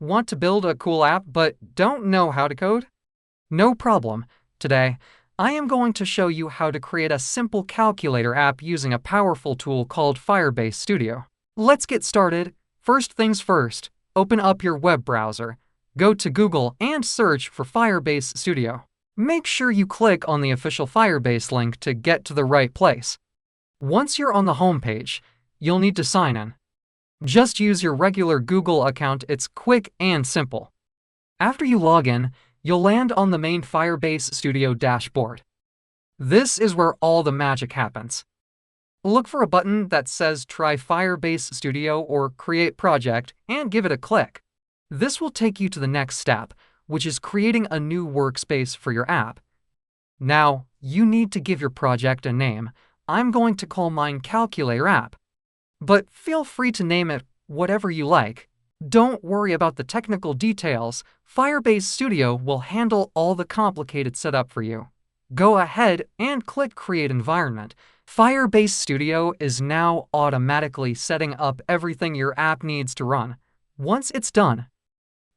Want to build a cool app but don't know how to code? No problem. Today, I am going to show you how to create a simple calculator app using a powerful tool called Firebase Studio. Let's get started. First things first, open up your web browser. Go to Google and search for Firebase Studio. Make sure you click on the official Firebase link to get to the right place. Once you're on the home page, you'll need to sign in. Just use your regular Google account, it's quick and simple. After you log in, you'll land on the main Firebase Studio dashboard. This is where all the magic happens. Look for a button that says Try Firebase Studio or Create Project and give it a click. This will take you to the next step, which is creating a new workspace for your app. Now, you need to give your project a name. I'm going to call mine Calculator App. But feel free to name it whatever you like. Don't worry about the technical details. Firebase Studio will handle all the complicated setup for you. Go ahead and click Create Environment. Firebase Studio is now automatically setting up everything your app needs to run. Once it's done,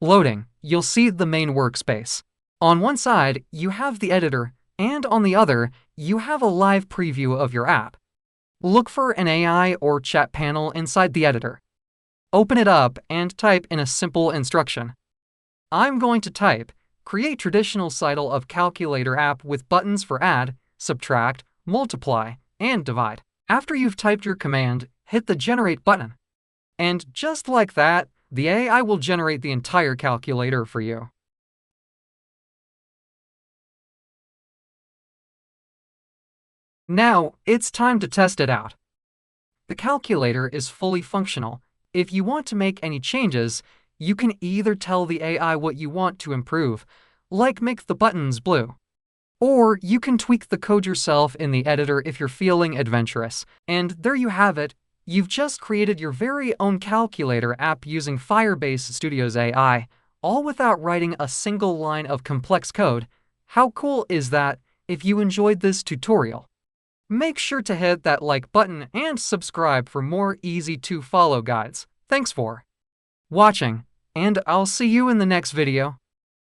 loading, you'll see the main workspace. On one side, you have the editor, and on the other, you have a live preview of your app. Look for an AI or chat panel inside the editor. Open it up and type in a simple instruction. I'm going to type, create traditional style of calculator app with buttons for add, subtract, multiply, and divide. After you've typed your command, hit the generate button. And just like that, the AI will generate the entire calculator for you. Now, it's time to test it out. The calculator is fully functional. If you want to make any changes, you can either tell the AI what you want to improve, like make the buttons blue. Or you can tweak the code yourself in the editor if you're feeling adventurous. And there you have it. You've just created your very own calculator app using Firebase Studio's AI, all without writing a single line of complex code. How cool is that? If you enjoyed this tutorial, make sure to hit that like button and subscribe for more easy-to-follow guides. Thanks for watching, and I'll see you in the next video.